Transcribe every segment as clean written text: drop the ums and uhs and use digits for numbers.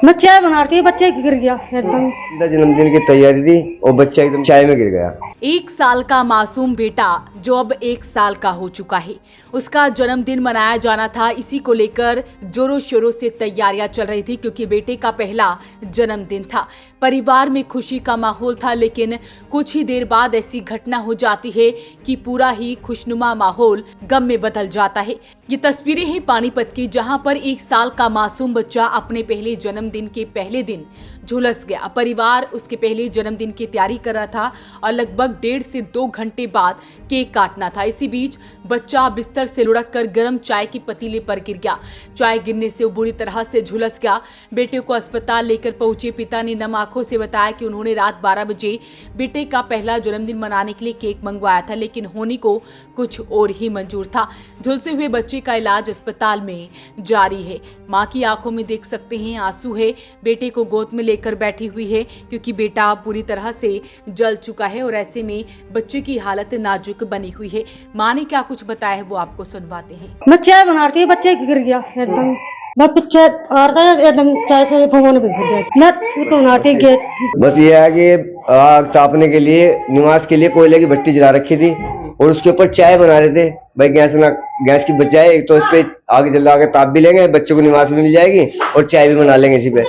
मैं चाय बना रही थी, बच्चे गिर गया एकदम। जन्मदिन की तैयारी थी और बच्चा एकदम चाय में गिर गया। 1 साल का मासूम बेटा जो अब 1 साल का हो चुका है, उसका जन्मदिन मनाया जाना था। इसी को लेकर जोरों शोरों से तैयारियां चल रही थी क्योंकि बेटे का पहला जन्मदिन था। परिवार में खुशी का माहौल था, लेकिन कुछ ही देर बाद ऐसी घटना हो जाती है कि पूरा ही खुशनुमा माहौल गम में बदल जाता है। ये तस्वीरें हैं पानीपत की, जहां पर 1 साल का मासूम बच्चा अपने पहले जन्मदिन के पहले दिन झुलस गया। परिवार उसके पहले जन्मदिन की तैयारी कर रहा था और लगभग 1.5 से 2 घंटे बाद केक काटना था। इसी बीच बच्चा बिस्तर से लुढ़क कर गर्म चाय की पतीले पर गिर गया। चाय गिरने से वो बुरी तरह से झुलस गया। बेटे को अस्पताल लेकर पहुंचे पिता ने नम आंखों से बताया कि उन्होंने रात 12 बजे बेटे का पहला जन्मदिन मनाने के लिए केक मंगवाया था, लेकिन होने को कुछ और ही मंजूर था। झुलसे हुए बच्चे का इलाज अस्पताल में जारी है। मां की आंखों में देख सकते हैं आंसू है। बेटे को गोद में लेकर बैठी हुई है क्योंकि बेटा पूरी तरह से जल चुका है और ऐसे में बच्चे की हालत नाजुक बनी हुई है। मां ने क्या कुछ बताया है वो आपको सुनवाते हैं। मैं चाय बना रही थी, बच्चे गिर गया एकदम। मैं पीछे आ रहा था एकदम, चाय से भगवान भी गिर गया। मैं तो बनाती गेट। बस ये है कि आग तापने के लिए निवास के लिए कोयले की भट्टी जला रखी थी और उसके ऊपर चाय बना रहे थे। भाई गैस की बचाए तो इस पे आग जला के ताप भी लेंगे, बच्चों को निवास भी मिल जाएगी और चाय भी बना लेंगे। इसी पे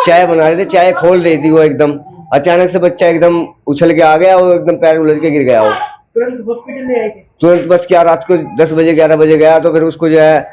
चाय बना रहे थे, चाय खोल रही थी वो एकदम अचानक से बच्चा एकदम उछल के आ गया और एकदम पैर उलझ के गिर गया। वो तुरंत हॉस्पिटल ले आए थे। तुरंत बस क्या रात को 10 बजे 11 बजे गया तो फिर उसको जो है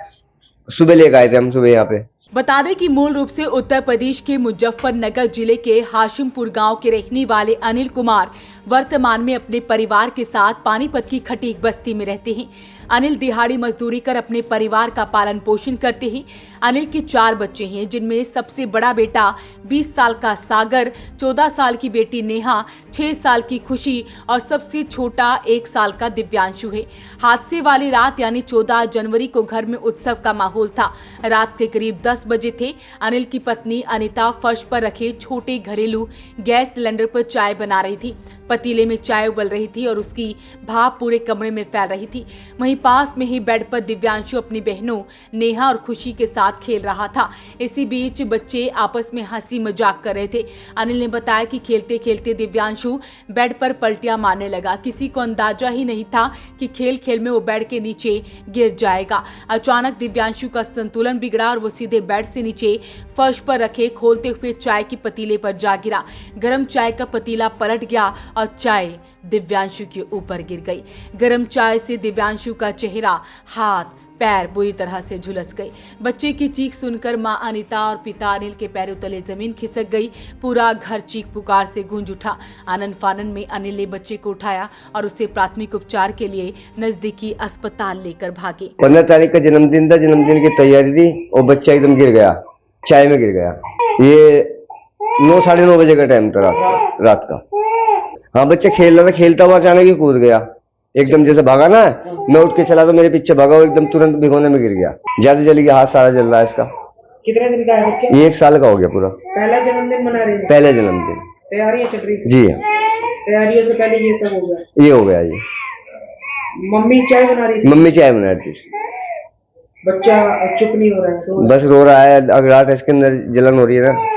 सुबह लेकर आए थे हम सुबह यहाँ पे। बता दें कि मूल रूप से उत्तर प्रदेश के मुजफ्फरनगर जिले के हाशिमपुर गांव के रहने वाले अनिल कुमार वर्तमान में अपने परिवार के साथ पानीपत की खटीक बस्ती में रहते हैं। अनिल दिहाड़ी मजदूरी कर अपने परिवार का पालन पोषण करते हैं। अनिल के 4 बच्चे हैं, जिनमें सबसे बड़ा बेटा 20 साल का सागर, 14 साल की बेटी नेहा, 6 साल की खुशी और सबसे छोटा 1 साल का दिव्यांशु है। हादसे वाली रात यानी 14 जनवरी को घर में उत्सव का माहौल था। रात के करीब 10 बजे थे। अनिल की पत्नी अनिता फर्श पर रखे छोटे घरेलू गैस सिलेंडर पर चाय बना रही थी। पतीले में चाय उबल रही थी और उसकी भाप पूरे कमरे में फैल रही थी। वहीं पास में ही बेड पर दिव्यांशु अपनी बहनों नेहा और खुशी के साथ खेल रहा था। इसी बीच बच्चे आपस में हंसी मजाक कर रहे थे। अनिल ने बताया कि खेलते खेलते दिव्यांशु बेड पर पलटियां मारने लगा। किसी को अंदाजा ही नहीं था कि खेल खेल में वो बेड के नीचे गिर जाएगा। अचानक दिव्यांशु का संतुलन बिगड़ा और वो सीधे बेड से नीचे फर्श पर रखे खोलते हुए चाय की पतीले पर जा गिरा। गर्म चाय का पतीला पलट गया और चाय दिव्यांशु के ऊपर गिर गई। गर्म चाय से दिव्यांशु का चेहरा, हाथ, पैर बुरी तरह से झुलस गए। बच्चे की चीख सुनकर मां अनिता और पिता अनिल के पैरों तले जमीन खिसक गई। पूरा घर चीख पुकार से गूंज उठा। आनन फानन में अनिल ने बच्चे को उठाया और उसे प्राथमिक उपचार के लिए नजदीकी अस्पताल लेकर भागे। 15 तारीख का जन्मदिन था, जन्मदिन की तैयारी थी और बच्चा एकदम गिर गया, चाय में गिर गया। ये 9 साढ़े 9 बजे का टाइम था रात का। हाँ, बच्चा खेल रहा था, खेलता हुआ अचानक ही कूद गया। एकदम जैसे भागा ना, मैं उठ के चला तो मेरे पीछे भागा, वो एकदम तुरंत भिगोने में गिर गया। ज्यादा जल गया, हाथ सारा जल रहा है इसका। कितने दिन का है बच्चा? ये 1 साल का हो गया पूरा। पहला जन्मदिन मना रहे हैं? पहले जन्मदिन। तैयारियां चल रही जी हाँ। तैयारियों से पहले ये सब हो गया? ये हो गया जी। मम्मी चाय बना रही थी? मम्मी चाय बना रही थी। बच्चा चुप नहीं हो रहा है? बस रो रहा है, अगराट इसके अंदर जलन हो रही है ना।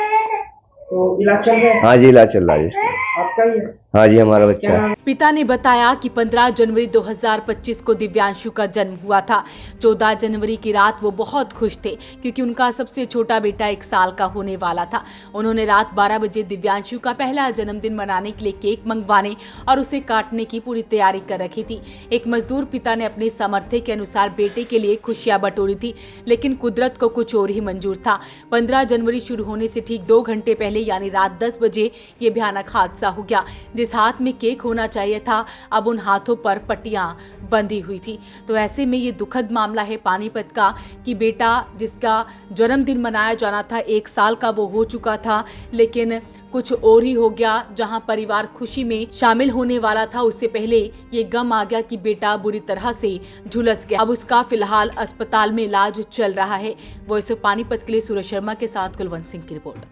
तो इलाज चल रहा है? हाँ जी, इलाज चल रहा है इसका। आपका ही है? हाँ जी, हमारा बच्चा है। पिता ने बताया कि 15 जनवरी 2025 को दिव्यांशु का जन्म हुआ था। 14 जनवरी की रात वो बहुत खुश थे क्योंकि उनका सबसे छोटा बेटा 1 साल का होने वाला था। उन्होंने रात 12 बजे दिव्यांशु का पहला जन्मदिन मनाने के लिए केक मंगवाने और उसे काटने की पूरी तैयारी कर रखी थी। एक मजदूर पिता ने अपने सामर्थ्य के अनुसार बेटे के लिए खुशियां बटोरी थी, लेकिन कुदरत को कुछ और ही मंजूर था। 15 जनवरी शुरू होने से ठीक 2 घंटे पहले यानी रात 10 बजे ये भयानक हादसा हो गया। जिस हाथ में केक होना चाहिए था, अब उन हाथों पर पट्टियां बंधी हुई थी। तो ऐसे में ये दुखद मामला है पानीपत का कि बेटा जिसका जन्मदिन मनाया जाना था 1 साल का, वो हो चुका था, लेकिन कुछ और ही हो गया। जहां परिवार खुशी में शामिल होने वाला था, उससे पहले ये गम आ गया कि बेटा बुरी तरह से झुलस गया। अब उसका फिलहाल अस्पताल में इलाज चल रहा है। वॉइस ऑफ पानीपत के लिए सूरज शर्मा के साथ कुलवंत सिंह की रिपोर्ट।